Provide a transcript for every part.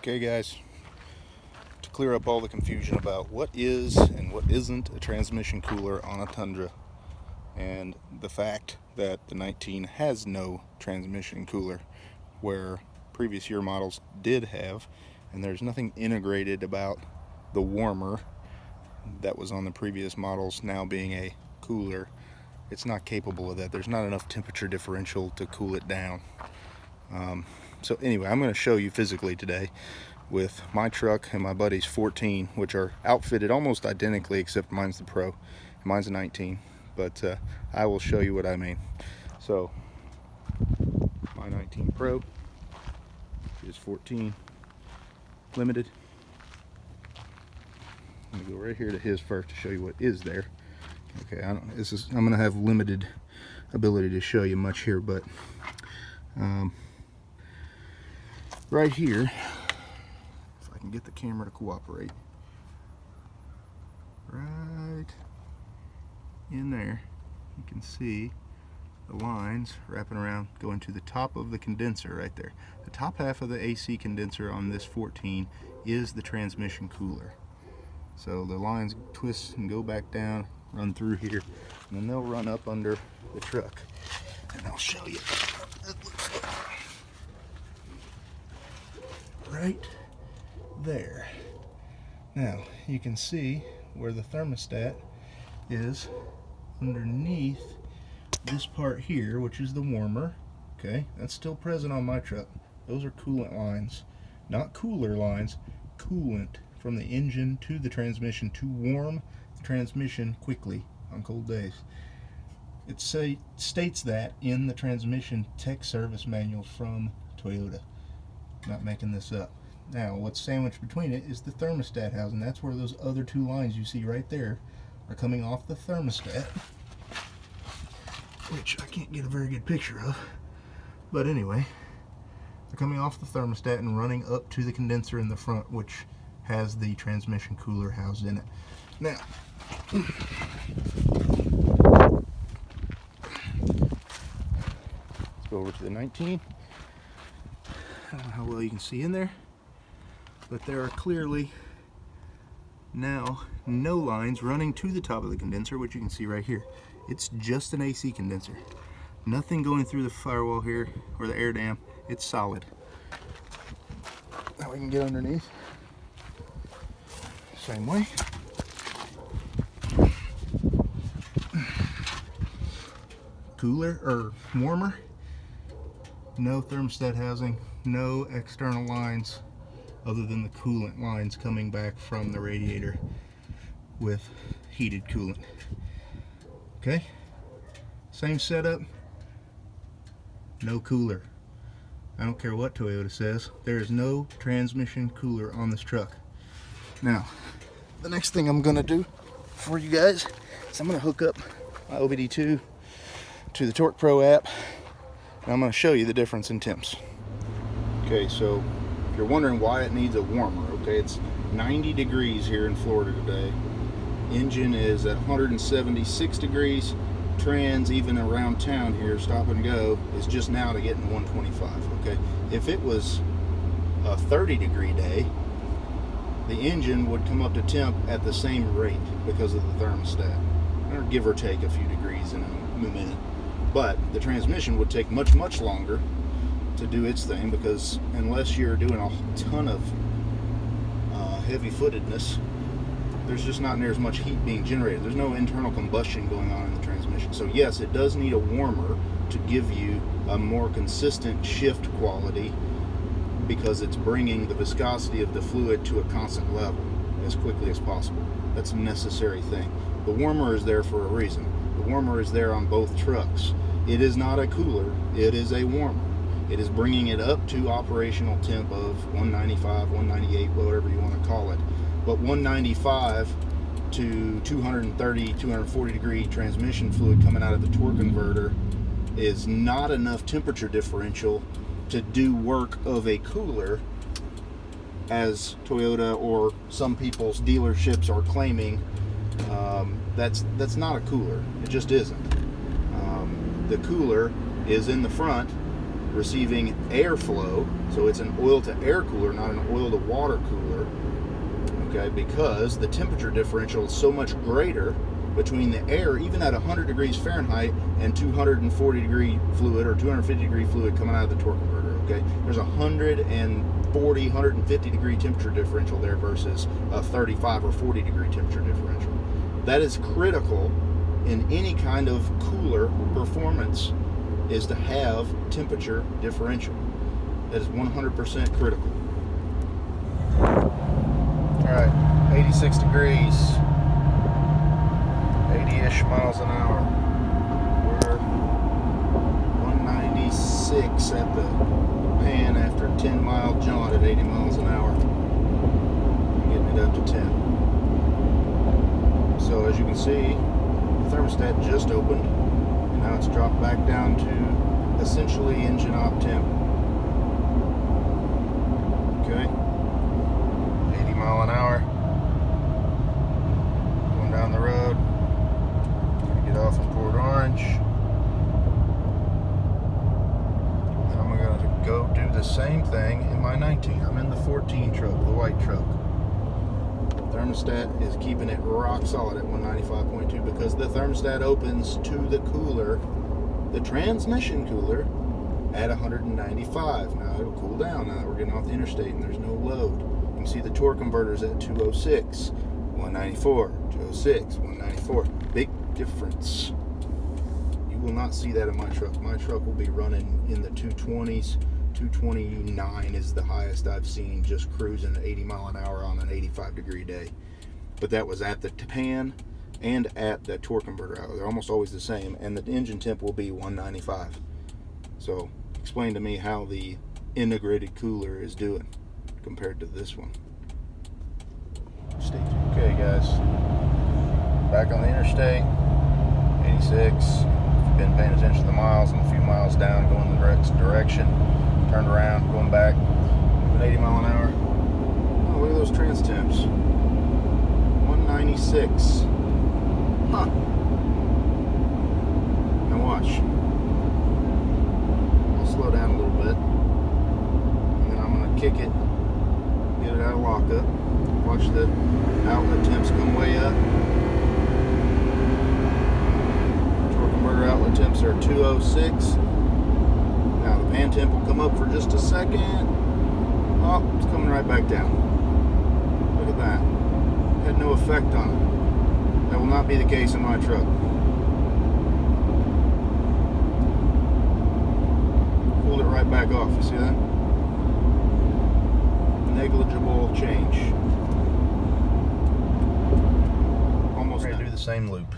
Okay guys, to clear up all the confusion about what is and what isn't a transmission cooler on a Tundra, and the fact that the 19 has no transmission cooler where previous year models did have, and there's nothing integrated about the warmer that was on the previous models now being a cooler. It's not capable of that. There's not enough temperature differential to cool it down. So anyway, I'm going to show you physically today with my truck and my buddy's 14, which are outfitted almost identically, except mine's the Pro and mine's a 19, but I will show you what I mean. So my 19 Pro is 14 limited. I'm gonna go right here to his first to show you what is there. Okay, I'm gonna have limited ability to show you much here, but right here, if I can get the camera to cooperate, right in there, you can see the lines wrapping around going to the top of the condenser right there. The top half of the AC condenser on this 14 is the transmission cooler. So the lines twist and go back down, run through here, and then they'll run up under the truck. And I'll show you. Right there. Now you can see where the thermostat is underneath this part here, which is the warmer. Okay, that's still present on my truck. Those are coolant lines, not cooler lines, coolant from the engine to the transmission to warm the transmission quickly on cold days. It states that in the transmission tech service manual from Toyota. Not making this up. Now what's sandwiched between it is the thermostat housing. That's where those other two lines you see right there are coming off the thermostat, which I can't get a very good picture of, but anyway, they're coming off the thermostat and running up to the condenser in the front, which has the transmission cooler housed in it. Now let's go over to the 19. I don't know how well you can see in there, but there are clearly now no lines running to the top of the condenser, which you can see right here. It's just an AC condenser. Nothing going through the firewall here or the air dam. It's solid. Now we can get underneath. Same way. Cooler or warmer. No thermostat housing. No external lines other than the coolant lines coming back from the radiator with heated coolant. Okay, same setup, no cooler. I don't care what Toyota says, there is no transmission cooler on this truck. Now, the next thing I'm gonna do for you guys is I'm gonna hook up my OBD2 to the Torque Pro app, and I'm gonna show you the difference in temps. Okay, so if you're wondering why it needs a warmer, okay, it's 90 degrees here in Florida today. Engine is at 176 degrees. Trans, even around town here, stop and go, is just now to getting 125, okay? If it was a 30-degree day, the engine would come up to temp at the same rate because of the thermostat, or give or take a few degrees in a minute. But the transmission would take much, much longer to do its thing, because unless you're doing a ton of heavy-footedness, there's just not near as much heat being generated. There's no internal combustion going on in the transmission. So yes, it does need a warmer to give you a more consistent shift quality, because it's bringing the viscosity of the fluid to a constant level as quickly as possible. That's a necessary thing. The warmer is there for a reason. The warmer is there on both trucks. It is not a cooler, it is a warmer. It is bringing it up to operational temp of 195, 198, whatever you want to call it. But 195 to 230, 240 degree transmission fluid coming out of the torque converter is not enough temperature differential to do work of a cooler, as Toyota or some people's dealerships are claiming. That's not a cooler. It just isn't. The cooler is in the front, receiving airflow, so it's an oil to air cooler, not an oil to water cooler, okay, because the temperature differential is so much greater between the air, even at 100 degrees Fahrenheit, and 240 degree fluid or 250 degree fluid coming out of the torque converter, okay? There's a 140, 150 degree temperature differential there versus a 35 or 40 degree temperature differential. That is critical in any kind of cooler performance, is to have temperature differential. That is 100% critical. All right, 86 degrees, 80-ish miles an hour. We're 196 at the pan after a 10-mile jaunt at 80 miles an hour. Getting it up to 10. So as you can see, the thermostat just opened, and now it's dropped back down to essentially engine op temp. Okay, 80 mile an hour. Going down the road. Gonna get off in Port Orange. And I'm gonna go do the same thing in my 19. I'm in the 14 truck, the white truck. Thermostat is keeping it rock solid at 195.2 because the thermostat opens to the cooler, the transmission cooler, at 195. Now it'll cool down now that we're getting off the interstate and there's no load. You can see the torque converter's at 206, 194, 206, 194. Big difference. You will not see that in my truck. My truck will be running in the 220s. 229 is the highest I've seen, just cruising at 80 mile an hour on an 85 degree day. But that was at the pan and at the torque converter. They're almost always the same, and the engine temp will be 195. So explain to me how the integrated cooler is doing compared to this one. Okay guys, back on the interstate, 86. If you've been paying attention to the miles, I'm a few miles down going the correct direction. Turned around, going back, moving 80 mile an hour. Oh, look at those trans temps. 196. Huh. Now watch. I'll slow down a little bit. And then I'm going to kick it, get it out of lockup. Watch the outlet temps come way up. Torque converter outlet temps are 206. Now the pan temp will come up for just a second. Oh, it's coming right back down. Look at that. Had no effect on it. That will not be the case in my truck. Pulled it right back off. You see that? Negligible change. Almost going to do the same loop.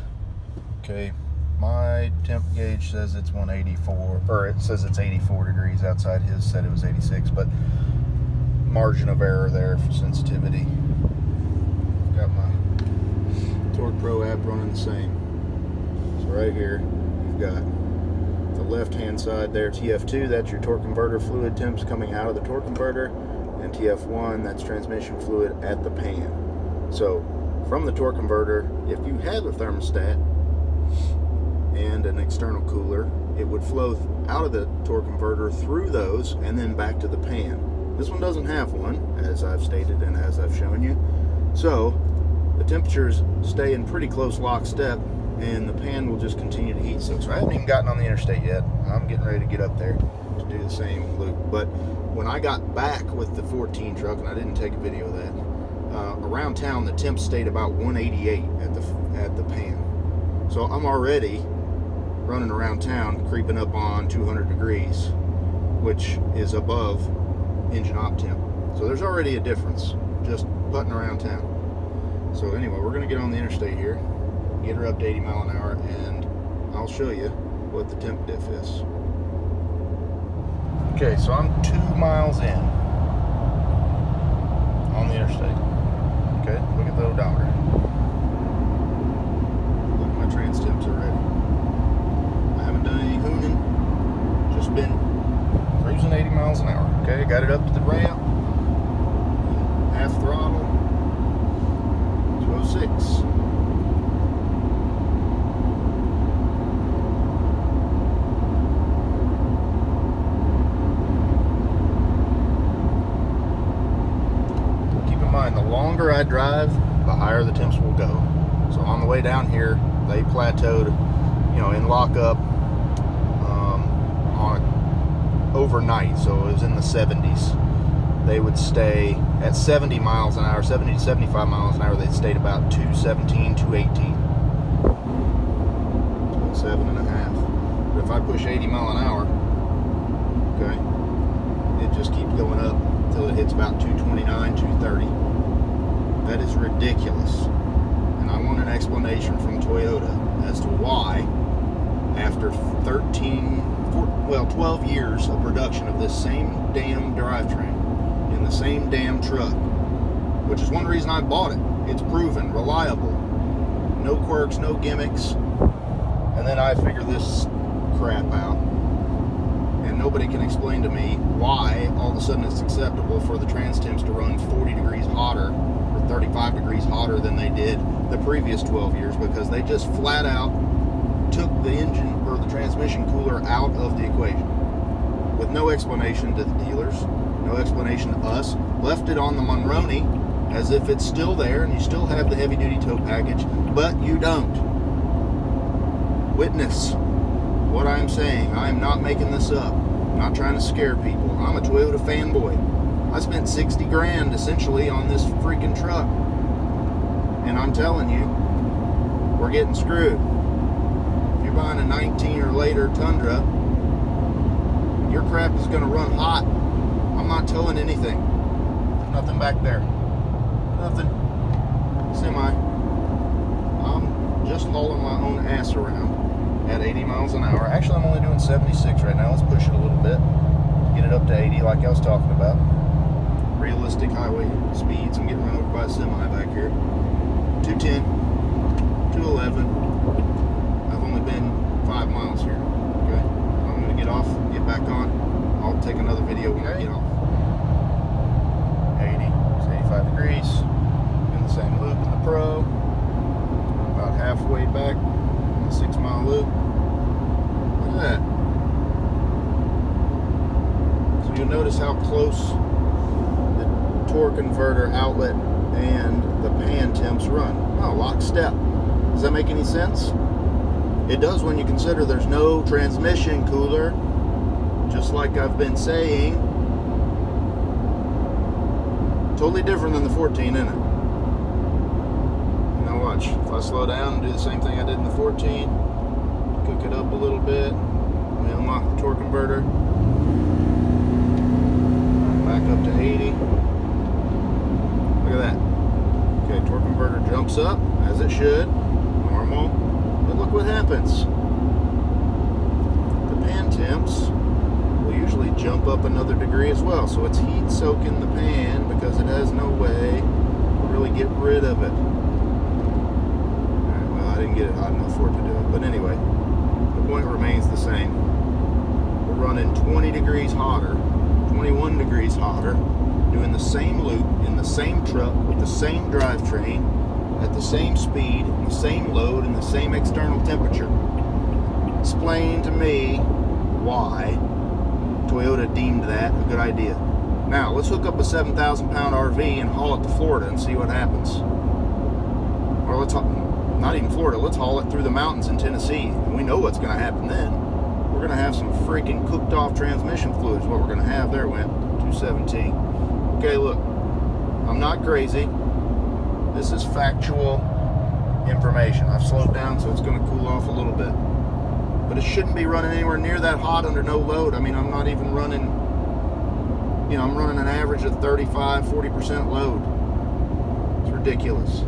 Okay. My temp gauge says it's 184, or it says it's 84 degrees outside. His said it was 86, but margin of error there for sensitivity. Got my Torque Pro app running the same. So right here, you've got the left-hand side there, TF2, that's your torque converter fluid temps coming out of the torque converter, and TF1, that's transmission fluid at the pan. So from the torque converter, if you have a thermostat and an external cooler, it would flow out of the torque converter through those and then back to the pan. This one doesn't have one, as I've stated and as I've shown you. So the temperatures stay in pretty close lockstep and the pan will just continue to heat. So I haven't even gotten on the interstate yet. I'm getting ready to get up there to do the same loop. But when I got back with the 14 truck, and I didn't take a video of that, around town the temp stayed about 188 at the pan. So I'm already running around town creeping up on 200 degrees, which is above engine op temp. So there's already a difference just putting around town. So anyway, we're going to get on the interstate here, get her up to 80 mile an hour, and I'll show you what the temp diff is. Okay, so I'm 2 miles in on the interstate. Okay, look at the odometer. Look at my trans temps already. I haven't done any hooning, just been cruising 80 miles an hour. Okay, got it up to the ramp, half throttle, 206. find the longer I drive, the higher the temps will go. So on the way down here, they plateaued, you know, in lockup overnight. So it was in the 70s. They would stay at 70 miles an hour, 70 to 75 miles an hour. They'd stayed about 217, 218. 7.5. But if I push 80 mile an hour, okay, it just keeps going up until it hits about 229, 230. That is ridiculous. And I want an explanation from Toyota as to why, after 12 years of production of this same damn drivetrain in the same damn truck, which is one reason I bought it. It's proven, reliable, no quirks, no gimmicks. And then I figure this crap out, and nobody can explain to me why all of a sudden it's acceptable for the trans temps to run 40 degrees hotter or 35 degrees hotter than they did the previous 12 years, because they just flat out took the engine or the transmission cooler out of the equation with no explanation to the dealers, no explanation to us, left it on the Monroney as if it's still there and you still have the heavy duty tow package, but you don't. Witness what I'm saying. I am not making this up. I'm not trying to scare people. I'm a Toyota fanboy. I spent 60 grand essentially on this freaking truck. And I'm telling you, we're getting screwed. If you're buying a 19 or later Tundra, your crap is going to run hot. I'm not telling anything. Nothing back there. Nothing. Semi. I'm just hauling my own ass around at 80 miles an hour. Actually, I'm only doing 76 right now. Let's push it a little bit. Get it up to 80 like I was talking about. Realistic highway speeds. I'm getting run over by a semi back here. 210, 211. I've only been 5 miles here. Okay. I'm going to get off, get back on. I'll take another video when I get off. 80. It's 85 degrees. In the same loop in the Pro. About halfway back. 6 mile loop. Look at that. So you'll notice how close the torque converter outlet and the pan temps run. Oh, lockstep. Does that make any sense? It does when you consider there's no transmission cooler, just like I've been saying. Totally different than the 14, isn't it? Watch. If I slow down and do the same thing I did in the 14, cook it up a little bit, we unlock the torque converter, back up to 80. Look at that. Okay, torque converter jumps up as it should, normal. But look what happens. The pan temps will usually jump up another degree as well, so it's heat soaking the pan because it has no way to really get rid of it. I didn't get it hot enough for it to do it. But anyway, the point remains the same. We're running 20 degrees hotter, 21 degrees hotter, doing the same loop in the same truck with the same drivetrain at the same speed, and the same load, and the same external temperature. Explain to me why Toyota deemed that a good idea. Now, let's hook up a 7,000 pound RV and haul it to Florida and see what happens. Or let's not even Florida, let's haul it through the mountains in Tennessee. And we know what's going to happen then. We're going to have some freaking cooked off transmission fluids. What we're going to have there went 217. Okay, look, I'm not crazy. This is factual information. I've slowed down, so it's going to cool off a little bit. But it shouldn't be running anywhere near that hot under no load. I mean, I'm not even running, I'm running an average of 35, 40% load. It's ridiculous.